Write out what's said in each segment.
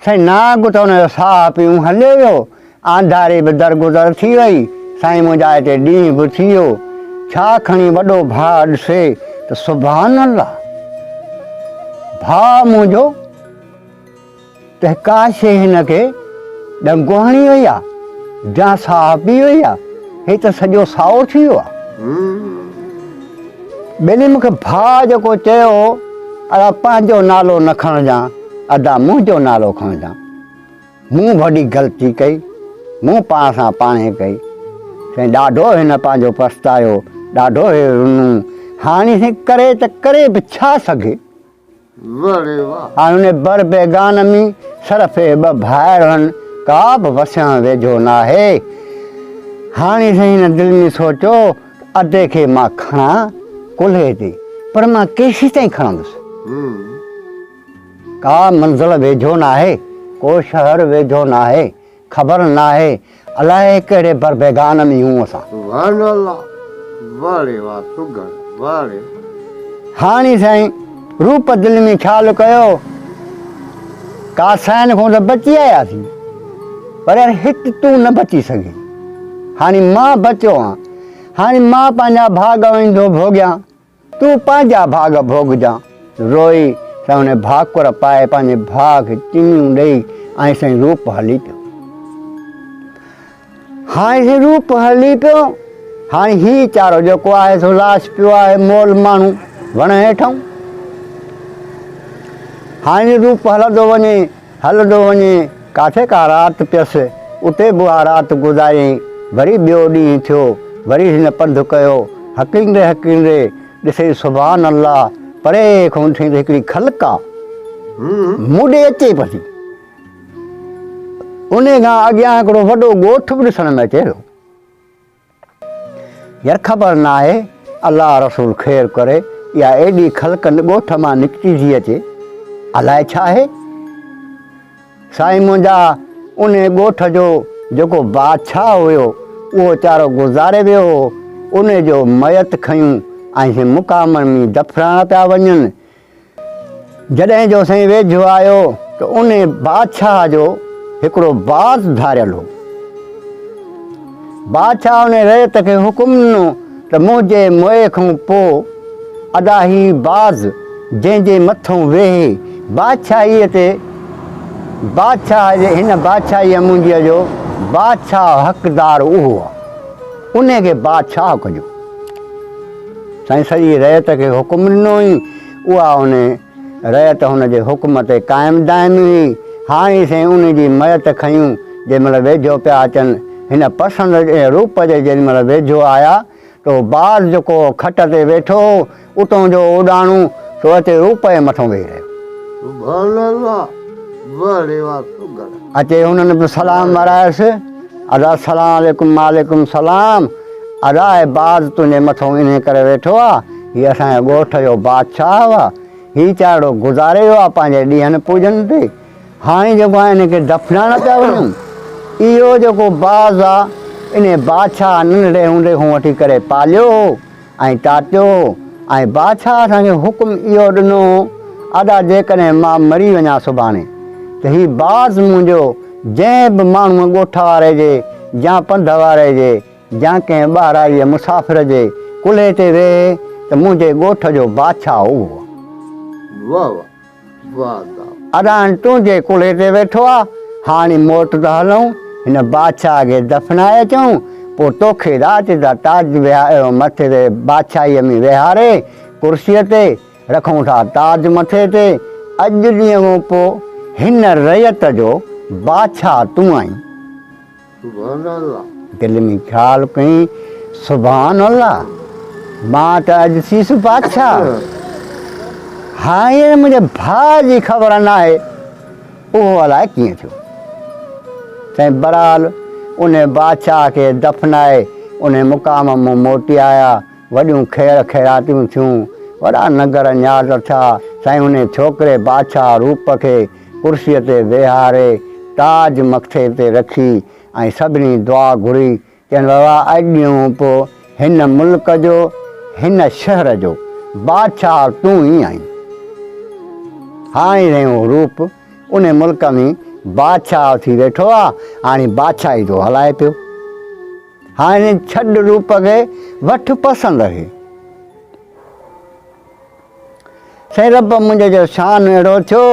साईं नाग त हुनजो साह पियूं हले वियो, आंधारी बि दरगुदर थी वई। साईं मुंहिंजा हिते ॾींहुं बि थी वियो, छा खणी वॾो भाउ ॾिसे त सुभान अल्लाह, भाउ मुंहिंजो त का शइ हिनखे ॾंगो हणी वई आहे, जा साह पी वई आहे, हे त सॼो साओ थी वियो आहे। ॿिन्ही मूंखे भाउ जेको चयो, अड़ा पंहिंजो नालो न खणजांइ, अदा मुंहिंजो नालो खणजांइ। मूं वॾी ग़लती कई, मूं पाण सां पाणे कई। साईं ॾाढो हिन पंहिंजो पछतायो, ॾाढो हे रुनू। हाणे साईं करे त करे बि छा सघे। हाणे हुन बर बेगान में सरफ़े ॿ भाइर आहिनि, का बि वसण वेझो न आहे। हाणे साईं हिन दिलि में सोचियो अधे खे मां खणा कुल्हे ते, पर मां केसीं ताईं खणंदुसि। का मंज़िल वेझो न आहे, को शहर वेझो न आहे, ख़बर न आहे अलाए कहिड़े बर बेगान में हूं असां। हाणे साईं रूप दिलि में ख़्यालु कयो, कासाइन खां त बची आयासीं, पर यार हिकु तूं न बची सघीं। हाणे मां बचियो आहियां, हाणे मां पंहिंजा भाॻ वेंदो भोॻियां, तूं पंहिंजा भाॻ भोॻजां। रोई साईं हुन भाकुर पाए पंहिंजे भाउ खे टिनियूं ॾेई ऐं साईं रूप हली पियो। हाणे साईं रूप हली पियो। हाणे हीउ चारो जेको आहे सो लाश पियो आहे मोल माण्हू वण हेठऊं। हाणे रूप हलंदो वञे, काथे का राति पियसि, उते बि उहा राति गुज़ारियईं। वरी ॿियो ॾींहुं थियो, वरी हिन पंधु कयो, हकींदे ॾिसे सुभान अल्लाह, परे खां वठी हिकिड़ी ख़लक आहे, मुॾे अचे पई। उन खां अॻियां हिकिड़ो वॾो ॻोठ बि ॾिसण में अचे थो। यार ख़बर न आहे, अलाह रसूल ख़ैरु करे, इहा एॾी ख़लक ॻोठ मां निकिती थी अचे, अलाए छा आहे। साईं मुंहिंजा उन ॻोठ जो जेको बादशाह हुयो, उहो वीचारो गुज़ारे वियो। उन जो मयत खयूं ऐं मुक़ामनि में दफ़नाइणा पिया वञनि। जॾहिं जो साईं वेझो आयो त उन बादशाह जो हिकिड़ो बाज़ धारियल हो। बादशाह उन रैत खे हुकुम ॾिनो त मुंहिंजे मोए खां पोइ अदा ही बाज़ जंहिंजे मथां वेहे बादशाहीअ ते, बादशाह जे हिन बादशाहीअ मुंहिंजीअ जो बादशाह हक़दार उहो आहे, उन खे बादशाह कजो। साईं सॼी रैत खे हुकुम ॾिनो हुई, उहा उन रैत हुनजे हुकुम ते क़ाइमु दाइमु हुई। हाणे साईं उन जी मयत खयूं, जंहिंमहिल वेझो पिया अचनि, हिन पसंदि जे रूप जे जेॾीमहिल वेझो आया त बाज़ जेको खट ते वेठो, उतां जो उॾाणूं सो अचे रूप जे मथां वेही रहियो। अचे हुननि बि सलाम वारायसि, अदा सलाम वालेकुम सलाम, अदा बाज़ तुंहिंजे मथां इन करे वेठो आहे, हीअ असांजे ॻोठ जो बादशाह आहे, हीउ चारो गुज़ारे वियो आहे पंहिंजे ॾींहंनि पूॼनि ते। हाणे जेको आहे हिनखे दफ़नाइण पिया वञूं। इहो जेको बाज़ आहे, इन बादशाह नंढड़े हूंदे खां वठी करे पालियो ऐं टाटियो, ऐं बादशाह असांखे हुकुम इहो ॾिनो, अदा जेकॾहिं मां मरी वञा सुभाणे त हीउ बाज़ मुंहिंजो जंहिं बि माण्हूअ ॻोठ वारे जे या पंध वारे जे या कंहिं ॿाहिराईअ मुसाफ़िर जे कुल्हे ते वेहे त मुंहिंजे ॻोठ जो बादशाह उहो आहे। अदा तुंहिंजे कुल्हे ते वेठो आहे, हाणे मोट था हलूं, हिन बादशाह खे दफ़नाए अचूं, पोइ तोखे राति जा ताज विहारे मथे ते बादशाहीअ में विहारे कुर्सीअ ते रखूं था ताज मथे ते। अॼु ॾींहं खां पोइ हिन रैयत जो बादशाह तूं आहीं। दिलि में ख़्यालु कई, सुभान अल्लाह, मां त अॼु थीसि बादशाह। हाणे मुंहिंजे भाउ जी ख़बर न आहे उहो अलाए कीअं थियो। साईं बहरहाल उन बादशाह खे दफ़नाए उन मुक़ाम मां मोटी आया, वॾियूं ख़ैर ख़ैरातियूं थियूं, वॾा नगर न्याज़ थिया। साईं उन छोकिरे बादशाह रूप खे कुर्सीअ ते वेहारे ताज मथे ते रखी ऐं सभिनी दुआ घुरी, चवनि बाबा अॼु ॾींहं पोइ हिन मुल्क जो, हिन शहर जो बादशाह तूं ई आहीं। हाणे रहियो रूप उन मुल्क में बादशाह थी वेठो आहे, हाणे बादशाही थो हलाए पियो। हाणे छॾ रूप खे वठ पसंदि आहे। साईं रब मुंहिंजे जो शान अहिड़ो थियो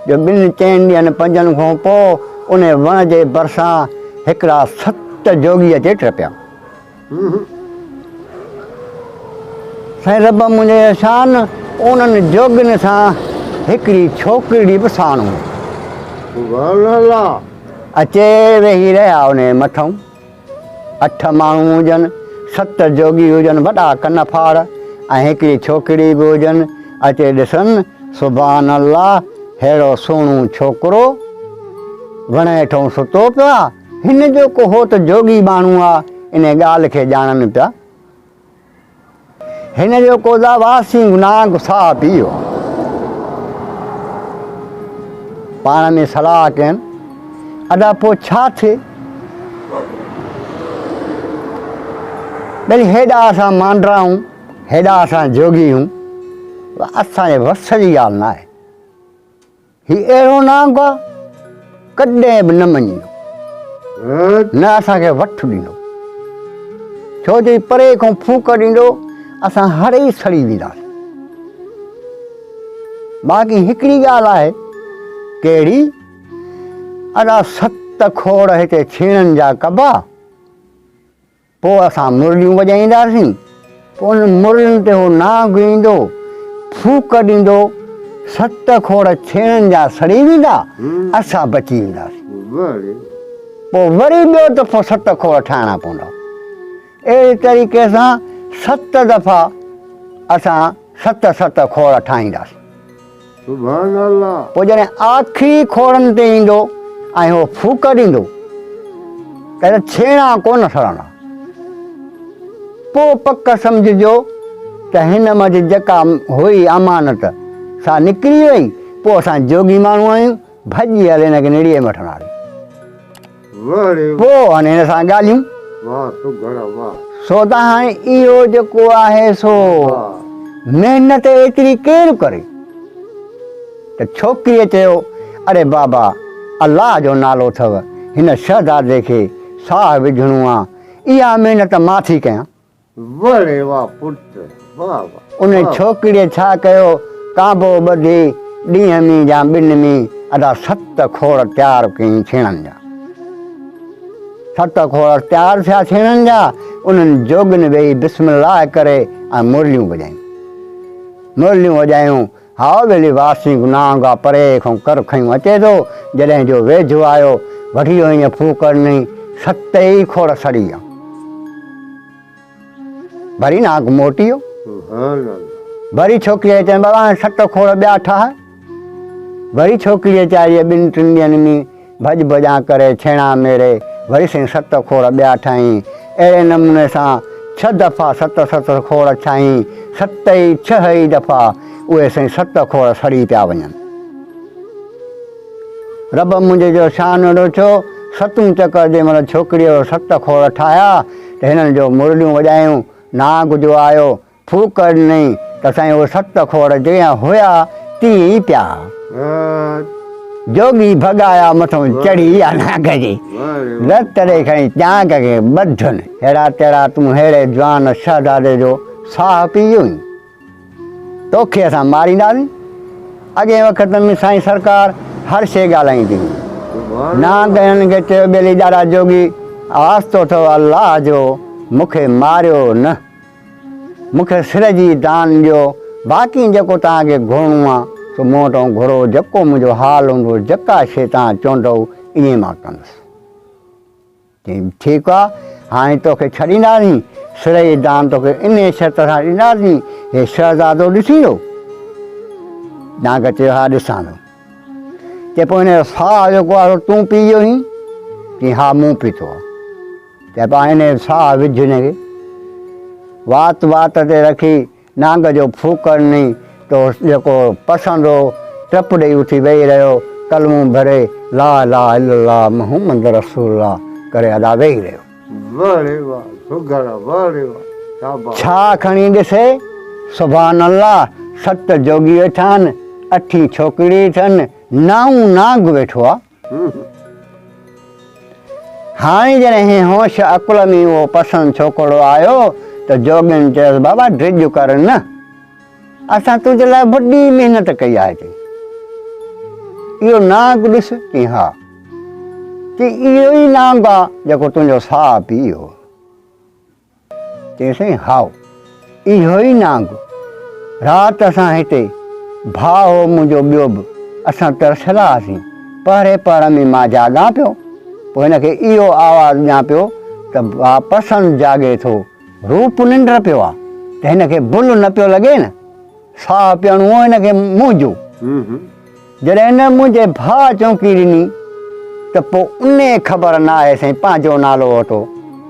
जो 2-3 ॾींहंनि 5 खां पोइ उन वण जे भरिसां हिकिड़ा 7 जोगी अचे टपिया। साईं रब मुंहिंजे शान उन्हनि जोगियुनि सां हिकिड़ी छोकिरी बि साणु अचे वेही रहिया उन मथां। 8 माण्हू हुजनि, 7 जोगी हुजनि, वॾा कन फाड़, ऐं हिकिड़ी छोकिरी बि हुजनि। अचे ॾिसनि, सुभान अल्लाह, अहिड़ो सुहिणो छोकिरो वण हेठों सुतो पियो आहे। हिन जो को हो त जोगी माण्हू आहे, इन ॻाल्हि खे ॼाणनि पिया। हिन जो को वासी गुनाह साह पीओ। पाण में सलाह कयनि, अॾा पोइ छा थिए? भई हेॾा असां मांडरा आहियूं, हेॾा असां जोगी आहियूं, असांजे वस जी ॻाल्हि न आहे। हीउ अहिड़ो नांग आहे, कॾहिं बि न मञींदो, न असांखे वठु ॾींदो। छो जो परे खां फूक ॾींदो, असां हर ई सड़ी वेंदासीं। बाक़ी हिकिड़ी ॻाल्हि आहे, कहिड़ी? अॾा 7 खोड़ हिते छेणनि जा कबा, पोइ असां मुरलियूं वॼाईंदासीं। पोइ उन मुरलियुनि ते उहो नांग ईंदो, फूक ॾींदो, 7 खोड़ छेणनि जा सड़ी वेंदा, असां बची वेंदासीं। पोइ वरी ॿियो दफ़ो 7 खोड़ ठाहिणा पवंदा। अहिड़े तरीक़े सां 7 दफ़ा असां 7 खोड़ ठाहींदासीं। पोइ जॾहिं आख़िरी खोड़नि ते ईंदो ऐं उहो फूक ॾींदो त छेणा कोन सड़ंदा। पोइ पक सम्झिजो त हिन मंझि जेका हुई अमानत सा निकिरी वई। पोइ असां जोगी माण्हू आहियूं, भॼी हले हिनखे निड़ीअ में वठंदासीं। पोइ हाणे हिन सां ॻाल्हियूं। सो त हाणे इहो जेको आहे सो महिनत एतिरी केरु करे? त छोकिरीअ चयो, अरे बाबा, अलाह जो नालो अथव, हिन शहज़ादे खे साह विझणो आहे, इहा महिनत मां थी कयां। उन छोकिरीअ छा कयो, कांबो ॿधी ॾींहं में या 2 में अदा 7 खोड़ तयारु कयईं छेणनि जा। 7 खोड़ तयारु थिया छेणनि जा। उन्हनि जोगियुनि वेही बिस्मिल्लाह करे ऐं मुरलियूं वॼायूं। मुरलियूं वॼायूं, हाओ वेली वासी गुनाह परे खां कर खयूं अचे थो। जॾहिं जो वेझो आयो, वठी वियो ईअं फूक ॾिनई, 7 खोड़ सड़ी विया। वरी नांग मोटी वियो। वरी छोकिरीअ चयईं, बाबा हाणे 7 खोड़ ॿिया ठाहे। वरी छोकिरीअ चई, 2-3 ॾींहंनि में भॼ भॼा करे छेणा मेरे वरी साईं 7 खोड़ ॿिया ठाहीं। अहिड़े नमूने सां 6 दफ़ा 7 खोड़ ठाहीं। 6 दफ़ा उहे साईं 7 खोड़ सड़ी पिया वञनि। रब मुंहिंजे जो शान अहिड़ो थियो, 7 चकर जंहिं महिल छोकिरीअ 7 खोड़ ठाहिया त हिननि जो मुरलियूं वॼायूं, नाग जो आयो, फूक ॾिनई त साईं उहे 7 खोड़ जीअं हुया तीअं ई पिया। जोगी भॻाया मथां चढ़ी विया नाग जी, रतड़े खणी चांक खे ॿधनि। अहिड़ा तेड़ा तूं अहिड़े जवान शहज़ादे जो साह पी वियो, तोखे असां मारींदासीं। अॻे वक़्त में साईं सरकार हर शइ ॻाल्हाईंदी हुई। नाग हिननि खे चयो, ॿेली ॾाढा जोगी, वास्तो अथव अलाह जो, मूंखे मारियो न, मूंखे सिर जी दान ॾियो। बाक़ी जेको तव्हांखे घुरणो आहे सो मूं वटां घुरो, जेको मुंहिंजो हाल हूंदो, जेका शइ तव्हां चवंदव ईअं मां कंदुसि। चई ठीकु आहे, हाणे तोखे छॾींदासीं, सिर जी दान तोखे इन शर्त सां ॾींदासीं, हे शहज़ादो ॾिसींदो? नाग चयो, हा ॾिसां थो। चए पोइ हिन जो साह जेको आहे तूं पी वियो हुई? चई हा मूं पीतो आहे। चए पोइ हिन जो साह विझ हिनखे। वात वात ते रखी नांग जो फूक ॾिनई तो जेको पसंदि हो टप ॾेई उथी वेही रहियो, कलमूं भरे ला इलाहा इल्लल्लाह मुहम्मद रसूलुल्लाह करे अदा वेही रहियो। छा खणी ॾिसे, सुभान अल्लाह, 7 जोगी वेठा आहिनि, 8 छोकिरी अथनि, 9 नांग वेठो आहे। हाणे जॾहिं होश अकुल में उहो पसंदि छोकिरो आयो त जोगियुनि चयोसि बाबा ड्रिज कर न, असां तुंहिंजे लाइ वॾी महिनत कई आहे। चई इहो नांग ॾिस। चई हा। चई इहो ई नांग आहे जेको तुंहिंजो साहु पीउ। चई साईं हाओ इहो ई नांग। राति असां हिते भाउ हो मुंहिंजो ॿियो बि, असां तरसियल हुआसीं। पहिरें पहर में मां जाॻां पियो, पोइ हिनखे इहो आवाज़ु ॾियां पियो त पसंदि जाॻे थो, रूप निंड पियो आहे, त हिनखे भुल न पियो लॻे न, साहु पियणो हो हिनखे मुंहुं जो। जॾहिं हिन मुंहिंजे भाउ चौंकी ॾिनी त पोइ उन ख़बर न आहे साईं पंहिंजो नालो वठो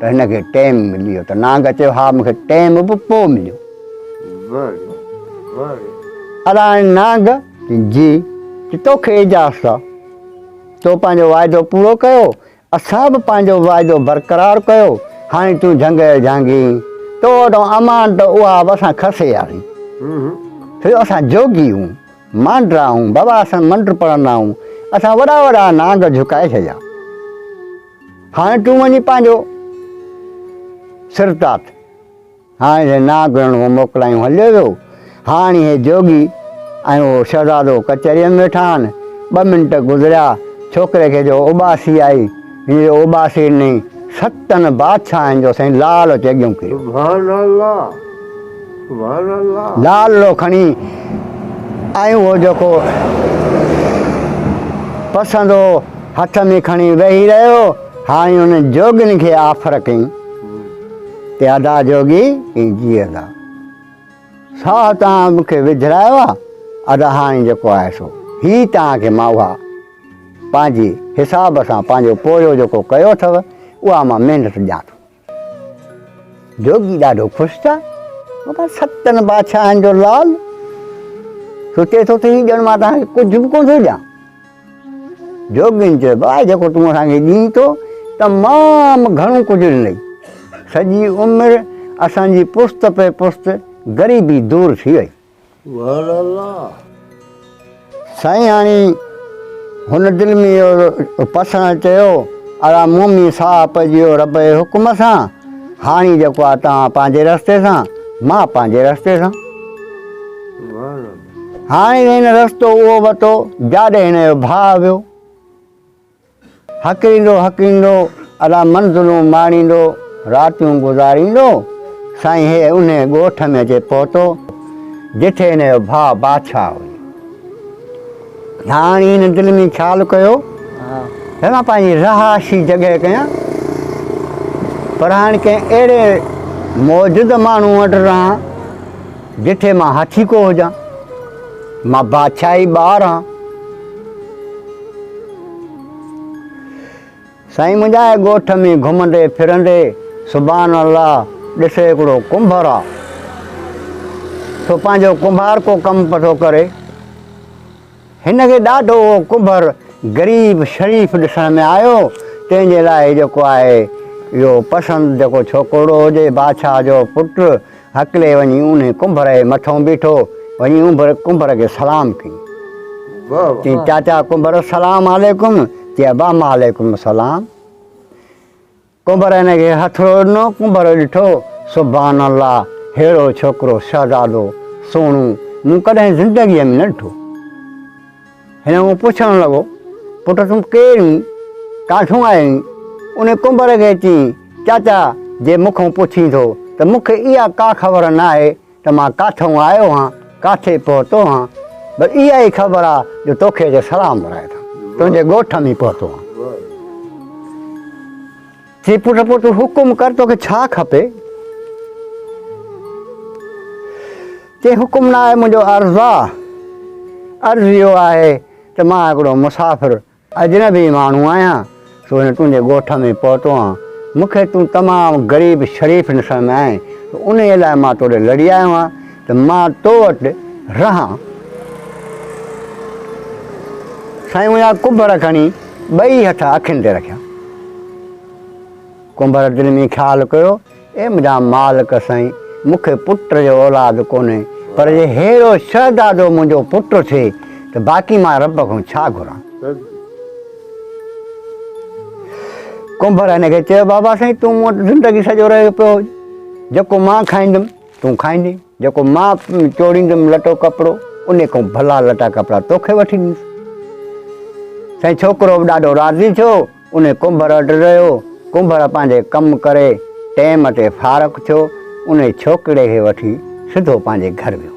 त हिनखे टाइम मिली वियो। त नांग चयो हा मूंखे टाइम बि पोइ मिलियो। अलाए नांग जी तोखे इजाज़त आहे, तो पंहिंजो वाइदो पूरो कयो, असां बि पंहिंजो वाइदो बरक़रार कयो। हाणे तूं झंग झांगी तो वटि अमानत उहा बि असां खसे आहियूं। असां जोगी आहियूं, मांडरा आहियूं बाबा, असां मंत्र पढ़ंदा आहियूं, असां वॾा वॾा नांग झुकाए छॾिया। हाणे तूं वञी पंहिंजो सिरतात हाणे नांग मोकिलायूं हलियो वियो। हाणे हे जोगी ऐं उहो शहज़ादो कचहरीअ में वेठा आहिनि। 2 मिंट गुज़रिया, छोकिरे खे जो उबासी आई, हिन उबासी ॾिनई 7 बादशाहनि जो साईं लाल चॻियूं कयो। लालो खणी ऐं उहो जेको पसंदि हो हथ में खणी वेही रहियो। हाणे हुन जोगियुनि खे ऑफर कई ते अदा जोगी जी अदा, साहु तव्हां मूंखे विझरायो आहे, अदा हाणे जेको आहे सो हीअ तव्हांखे मां उहा पंहिंजे हिसाब सां पंहिंजो पोयो जेको कयो अथव उहा मां महिनत ॾियां थो। जोगी ॾाढो ख़ुशि थिया। 7 बादशाहनि जो लाल सोचे थो त हीअ ॼण मां तव्हांखे कुझु बि कोन थो ॾियां। जोगियुनि चयो भाई जेको तूं असांखे ॾीं थो तमामु घणो कुझु ॾिनई, सॼी उमिरि असांजी पुस्त पे पुस्त ग़रीबी दूर थी वई। साईं हाणे हुन दिलि में इहो पसंदि चयो अला मोमी साहु पइजी वियो रब जे हुकुम सां। हाणे जेको आहे तव्हां पंहिंजे रस्ते सां, मां पंहिंजे रस्ते सां। हाणे हिन रस्तो उहो वरितो जाॾे हिन जो भाउ वियो। हकींदो हकींदो अला मंज़िलूं माणींदो, रातियूं गुज़ारींदो, साईं हे उन ॻोठ में अचे पहुतो जिथे हिन जो भाउ बादशाह हुयो। हाणे हिन दिलि में ख़्यालु कयो त मां पंहिंजी रहाशी जॻह कयां, पर हाणे कंहिं अहिड़े मौजूद माण्हू वटि रहां जिथे मां हाथी को हुजां, मां बादशाही ॿार आहियां। साईं मुंहिंजा ॻोठ में घुमंदे फिरंदे सुभान अल्लाह ॾिसे हिकिड़ो कुंभर आहे, सो पंहिंजो कुंभार को कमु पियो करे। हिनखे ॾाढो कुंभर ग़रीब शरीफ़ ॾिसण में आयो, तंहिंजे लाइ जेको आहे इहो पसंदि जेको छोकिरो हुजे बादशाह जो पुटु हकले वञी उन कुंभर जे मथां बीठो, वञी कुंभर खे सलाम कई। चई चाचा कुंभर सलाम अलैकुम। चई बामा अलैकुम सलाम। कुंभर हिनखे हथड़ो ॾिनो। कुंभर ॾिठो सुभान अल्लाह अहिड़ो छोकिरो शहज़ादो सोणू मूं कॾहिं ज़िंदगीअ में न ॾिठो। हिन मूं पुछणु लॻो पुटु तूं केरु आहीं, काथूं आहीं? उन कुंभर खे चई चाचा जे मूंखां पुछी थो त मूंखे इहा का ख़बर न आहे त मां काथूं आयो आहियां, काथे पहुतो आहियां, बसि इहा ई ख़बर आहे जो तोखे जे सलाम घुराए थो, तुंहिंजे ॻोठ में पहुतो आहियां। चई पुटु पोइ तूं हुकुम कर, तोखे छा खपे? चई हुकुम न आहे, मुंहिंजो अर्ज़ु आहे। अर्ज़ु इहो आहे त मां हिकिड़ो मुसाफ़िर अजनबी माण्हू आहियां, सो हिन तुंहिंजे ॻोठ में पहुतो आहियां। मूंखे तूं तमामु ग़रीब शरीफ़ ॾिसण में आहीं, उन लाइ मां तोॾे लड़ी आयो आहियां त मां तो वटि रहां। साईं मुंहिंजा कुंभर खणी 2 हथ अखियुनि ते रखिया। कुंभर दिलि में ख़्यालु कयो ए मुंहिंजा मालिक साईं मूंखे पुट जो औलाद कोन्हे, पर जे अहिड़ो शहज़ादो मुंहिंजो पुटु थिए त बाक़ी मां रब खां छा घुरां। कुंभर हिनखे चयो बाबा साईं तूं मूं वटि ज़िंदगी सॼो रहियो पियो जेको मां खाईंदुमि तूं खाईंदी, जेको मां चोड़ींदुमि लटो कपिड़ो उन खां भला लटा कपिड़ा तोखे वठी ॾींदुसि। साईं छोकिरो बि ॾाढो राज़ी थियो, उन कुंभर वटि रहियो। कुंभर पंहिंजे कमु करे टाइम ते फारग थियो, उन छोकिरे खे वठी सिधो पंहिंजे घर वियो।